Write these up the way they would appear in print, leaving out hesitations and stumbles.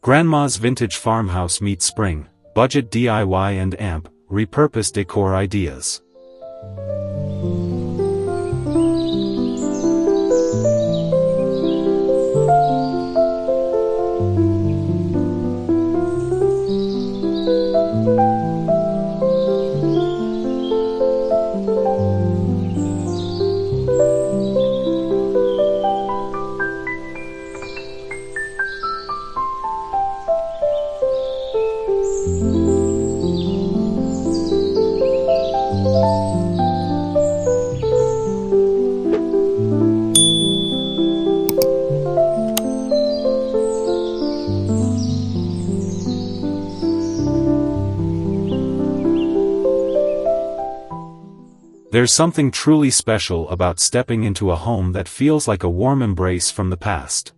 Grandma's vintage farmhouse meets spring, budget DIY and repurposed decor ideas. There's something truly special about stepping into a home that feels like a warm embrace from the past.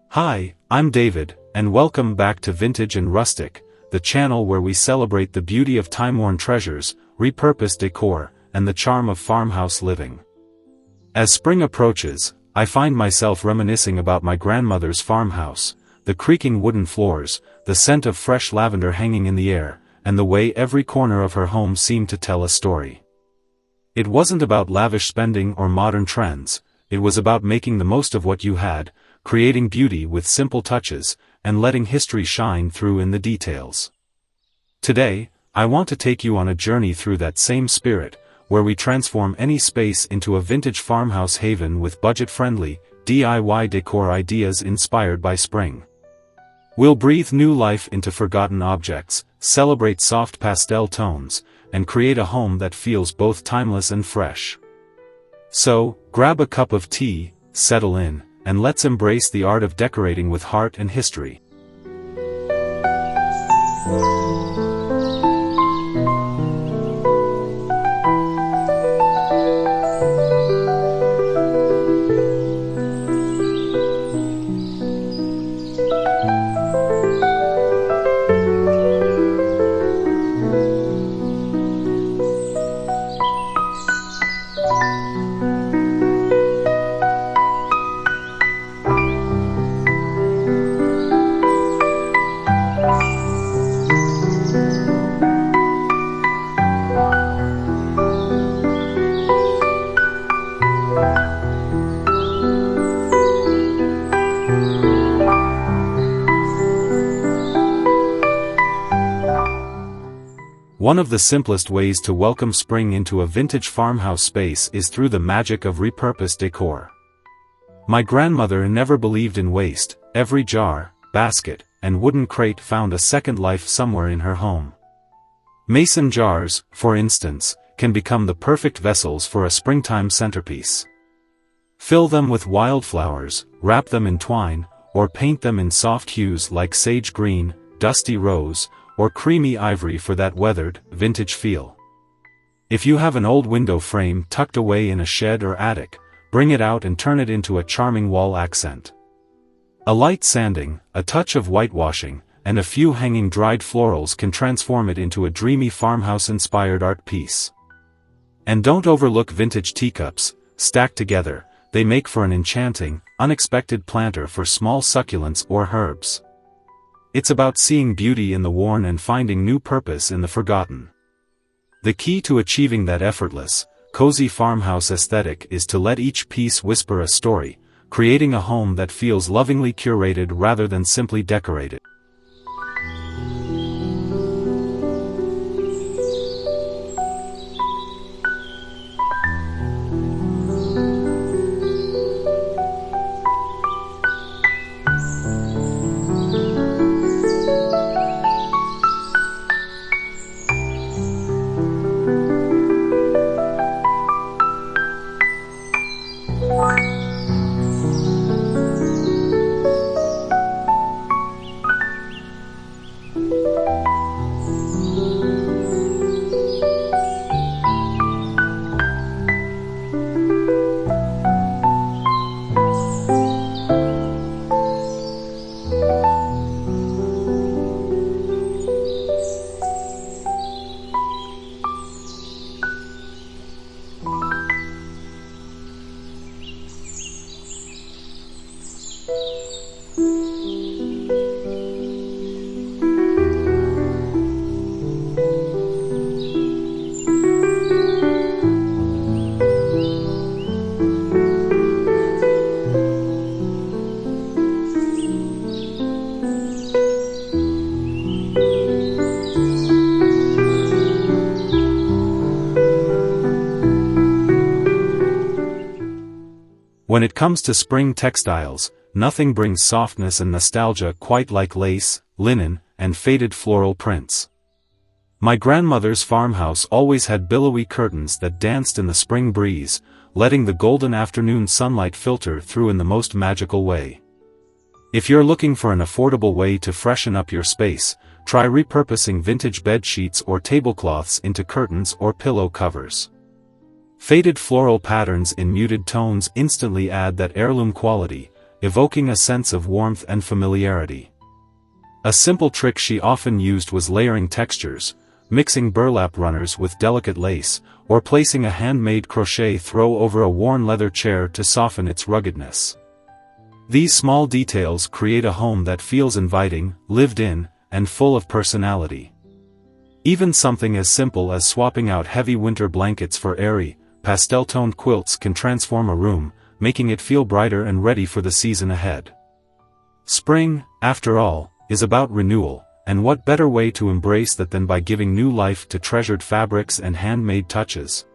Hi, I'm David, and welcome back to Vintage and Rustic, the channel where we celebrate the beauty of time-worn treasures, repurposed decor, and the charm of farmhouse living. As spring approaches, I find myself reminiscing about my grandmother's farmhouse, the creaking wooden floors, the scent of fresh lavender hanging in the air, and the way every corner of her home seemed to tell a story. It wasn't about lavish spending or modern trends, it was about making the most of what you had, creating beauty with simple touches, and letting history shine through in the details. Today, I want to take you on a journey through that same spirit, where we transform any space into a vintage farmhouse haven with budget-friendly, DIY decor ideas inspired by spring. We'll breathe new life into forgotten objects, celebrate soft pastel tones, and create a home that feels both timeless and fresh. So, grab a cup of tea, settle in, and let's embrace the art of decorating with heart and history. One of the simplest ways to welcome spring into a vintage farmhouse space is through the magic of repurposed decor. My grandmother never believed in waste. Every jar, basket, and wooden crate found a second life somewhere in her home. Mason jars, for instance, can become the perfect vessels for a springtime centerpiece. Fill them with wildflowers, wrap them in twine, or paint them in soft hues like sage green, dusty rose, or creamy ivory for that weathered, vintage feel. If you have an old window frame tucked away in a shed or attic, bring it out and turn it into a charming wall accent. A light sanding, a touch of whitewashing, and a few hanging dried florals can transform it into a dreamy farmhouse-inspired art piece. And don't overlook vintage teacups. Stacked together, they make for an enchanting, unexpected planter for small succulents or herbs. It's about seeing beauty in the worn and finding new purpose in the forgotten. The key to achieving that effortless, cozy farmhouse aesthetic is to let each piece whisper a story, creating a home that feels lovingly curated rather than simply decorated. When it comes to spring textiles, nothing brings softness and nostalgia quite like lace, linen, and faded floral prints. My grandmother's farmhouse always had billowy curtains that danced in the spring breeze, letting the golden afternoon sunlight filter through in the most magical way. If you're looking for an affordable way to freshen up your space, try repurposing vintage bed sheets or tablecloths into curtains or pillow covers. Faded floral patterns in muted tones instantly add that heirloom quality, evoking a sense of warmth and familiarity. A simple trick she often used was layering textures, mixing burlap runners with delicate lace, or placing a handmade crochet throw over a worn leather chair to soften its ruggedness. These small details create a home that feels inviting, lived in, and full of personality. Even something as simple as swapping out heavy winter blankets for airy, pastel-toned quilts can transform a room, making it feel brighter and ready for the season ahead. Spring, after all, is about renewal, and what better way to embrace that than by giving new life to treasured fabrics and handmade touches.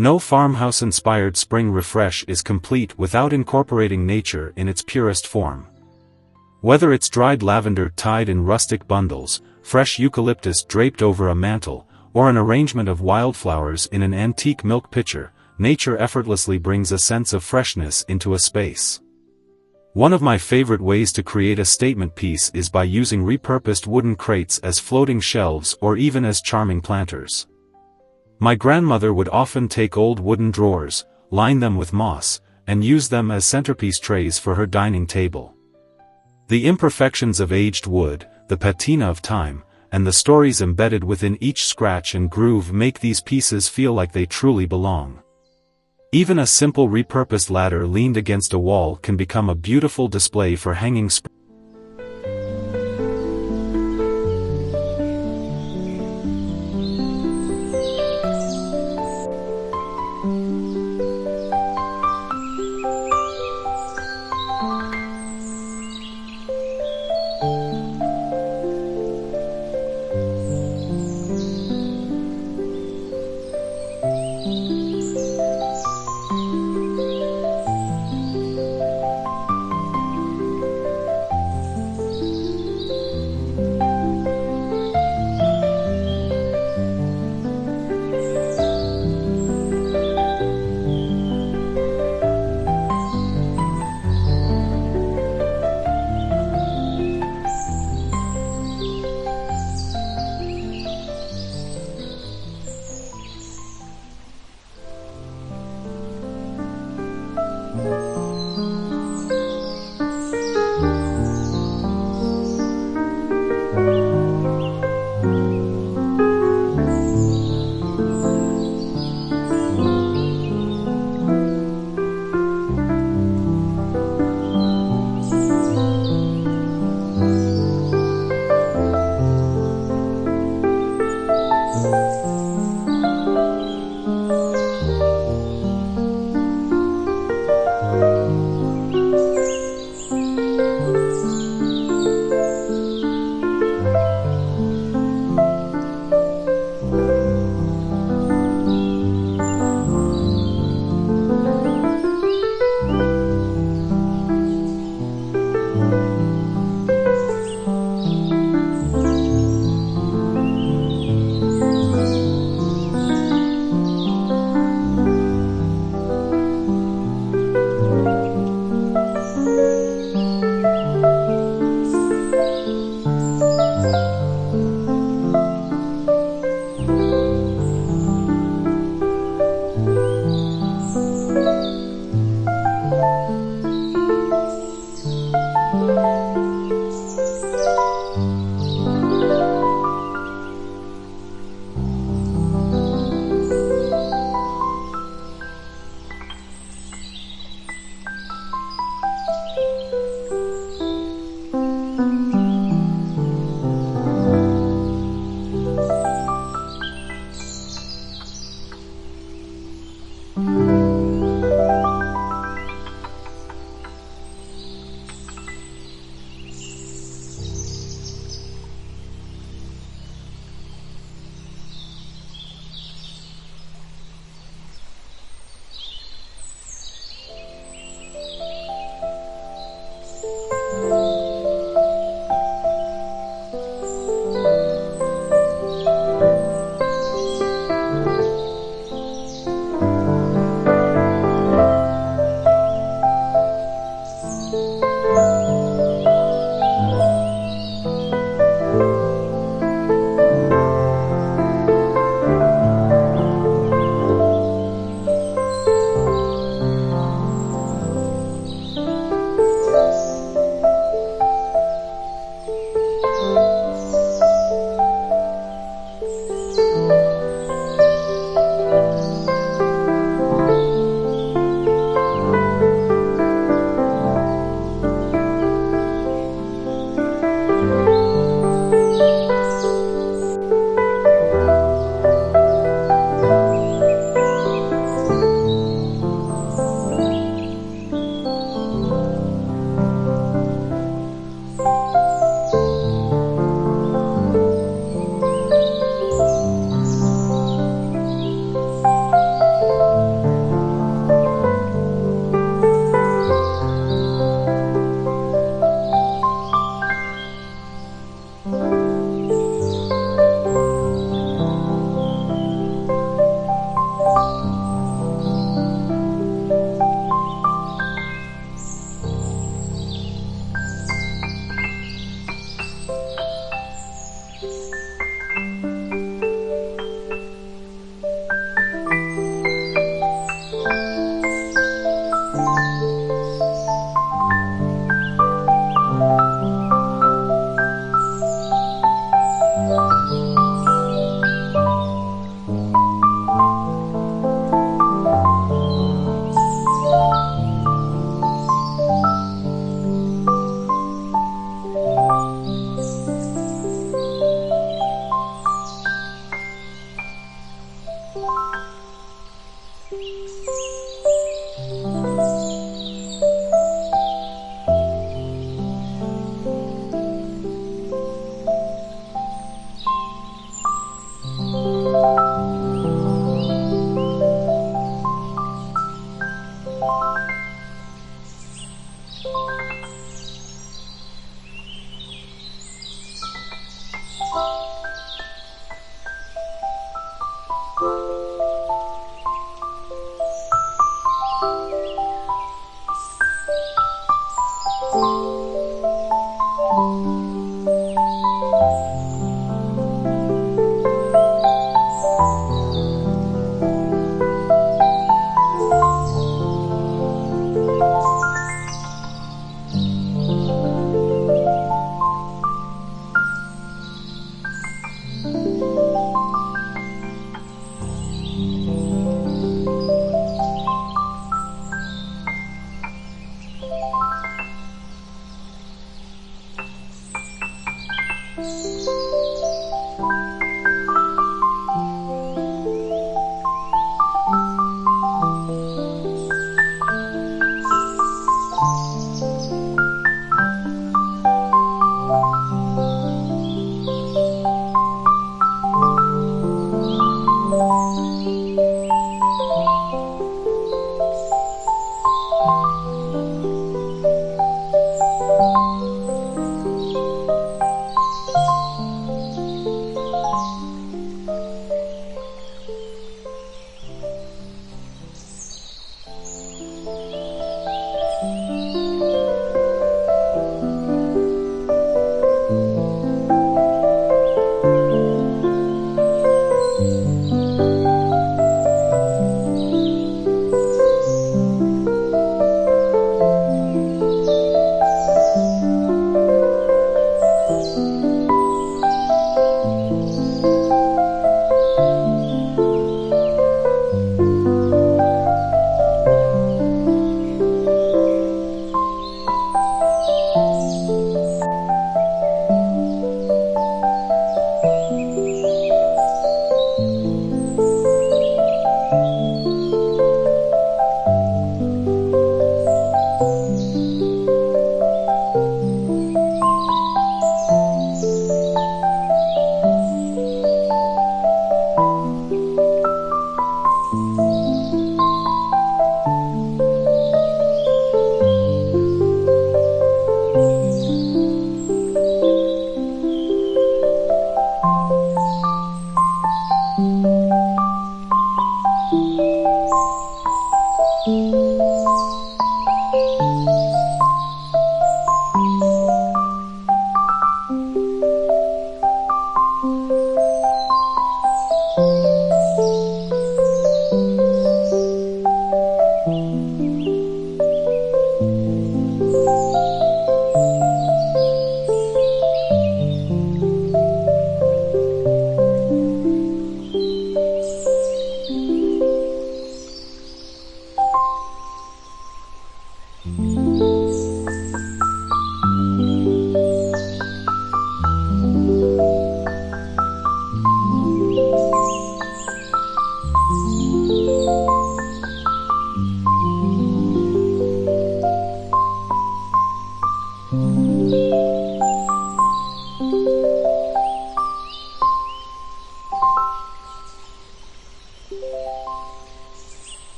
No farmhouse-inspired spring refresh is complete without incorporating nature in its purest form. Whether it's dried lavender tied in rustic bundles, fresh eucalyptus draped over a mantle, or an arrangement of wildflowers in an antique milk pitcher, nature effortlessly brings a sense of freshness into a space. One of my favorite ways to create a statement piece is by using repurposed wooden crates as floating shelves or even as charming planters. My grandmother would often take old wooden drawers, line them with moss, and use them as centerpiece trays for her dining table. The imperfections of aged wood, the patina of time, and the stories embedded within each scratch and groove make these pieces feel like they truly belong. Even a simple repurposed ladder leaned against a wall can become a beautiful display for hanging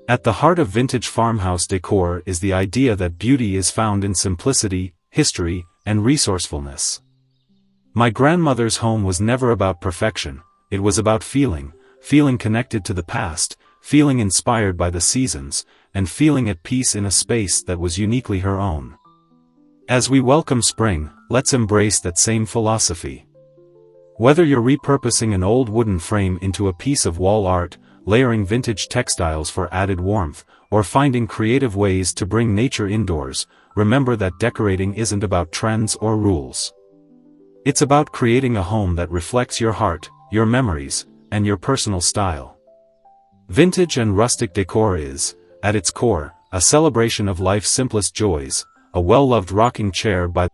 At the heart of vintage farmhouse decor is the idea that beauty is found in simplicity, history, and resourcefulness. My grandmother's home was never about perfection, it was about feeling connected to the past, feeling inspired by the seasons, and feeling at peace in a space that was uniquely her own. As we welcome spring, let's embrace that same philosophy. Whether you're repurposing an old wooden frame into a piece of wall art, layering vintage textiles for added warmth, or finding creative ways to bring nature indoors, remember that decorating isn't about trends or rules. It's about creating a home that reflects your heart, your memories, and your personal style. Vintage and rustic decor is, at its core, a celebration of life's simplest joys, a well-loved rocking chair by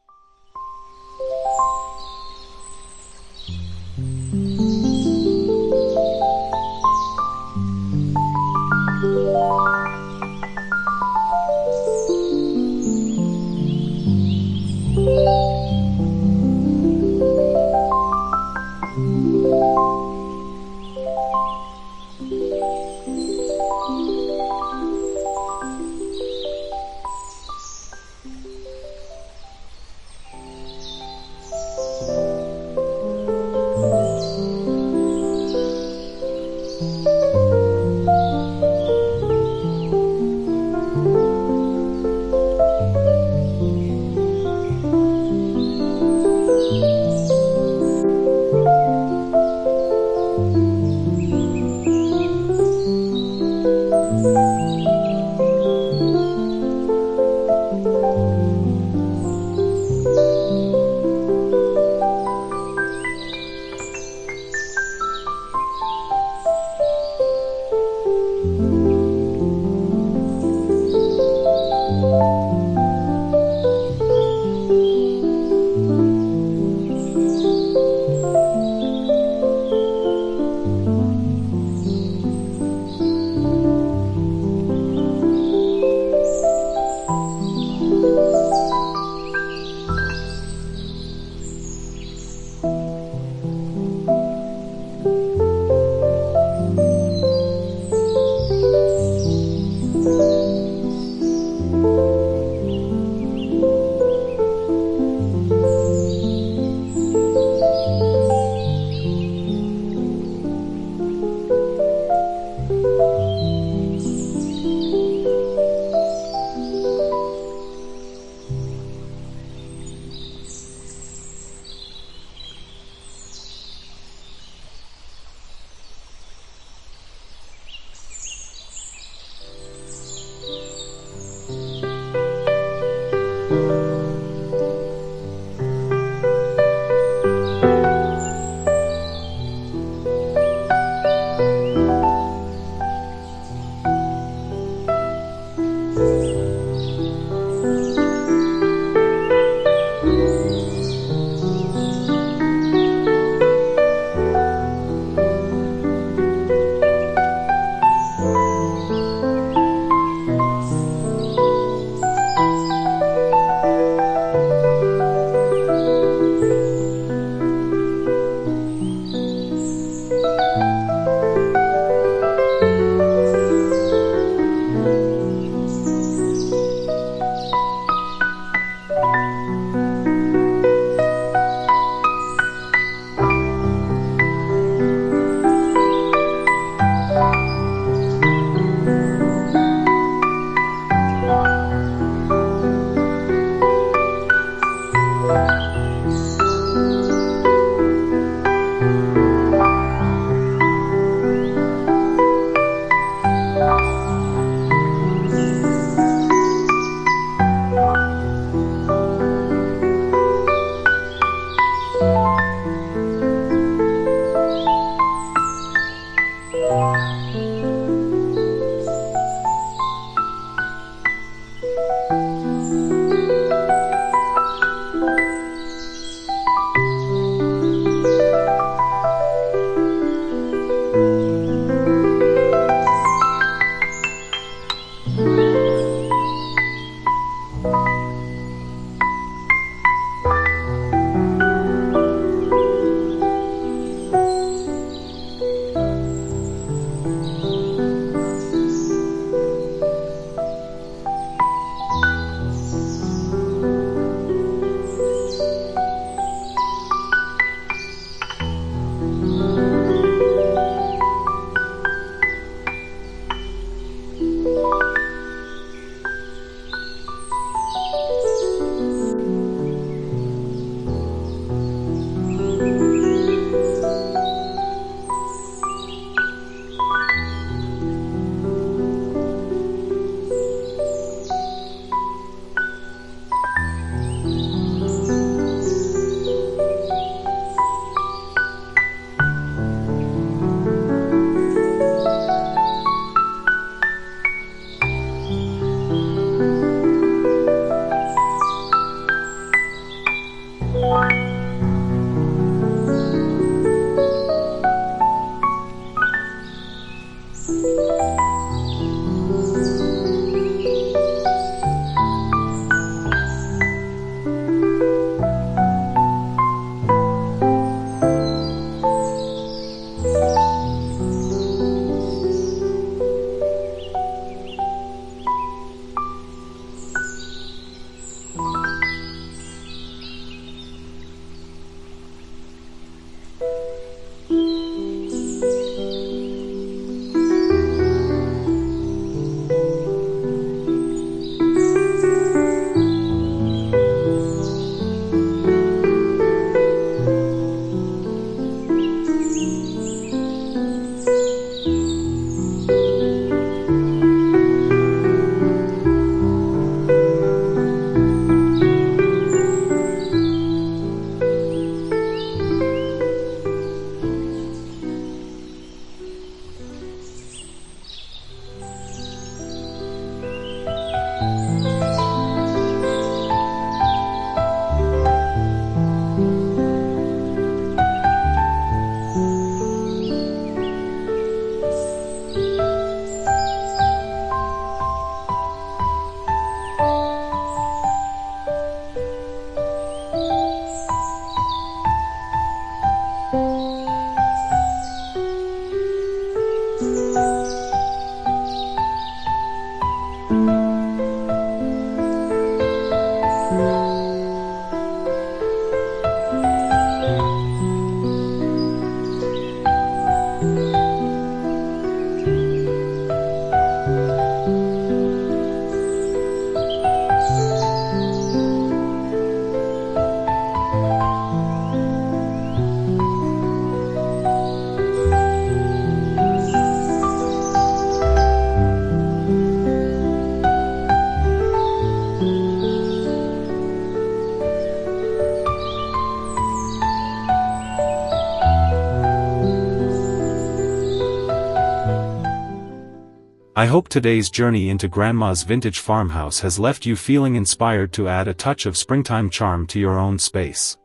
I hope today's journey into Grandma's vintage farmhouse has left you feeling inspired to add a touch of springtime charm to your own space.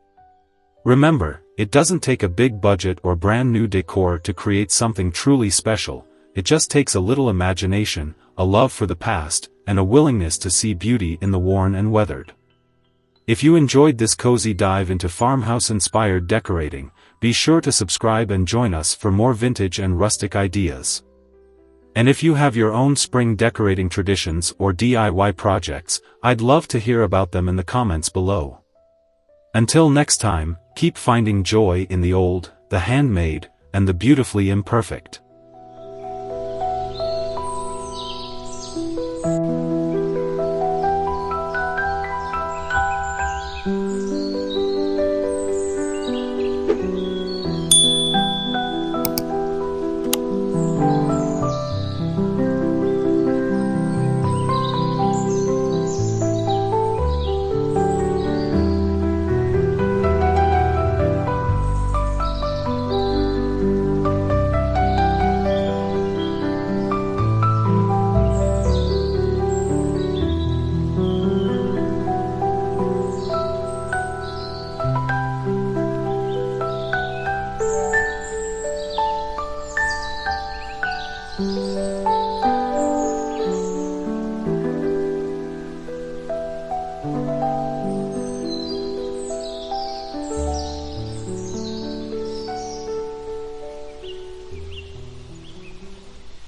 Remember, it doesn't take a big budget or brand new decor to create something truly special. It just takes a little imagination, a love for the past, and a willingness to see beauty in the worn and weathered. If you enjoyed this cozy dive into farmhouse-inspired decorating, be sure to subscribe and join us for more vintage and rustic ideas. And if you have your own spring decorating traditions or DIY projects, I'd love to hear about them in the comments below. Until next time, keep finding joy in the old, the handmade, and the beautifully imperfect.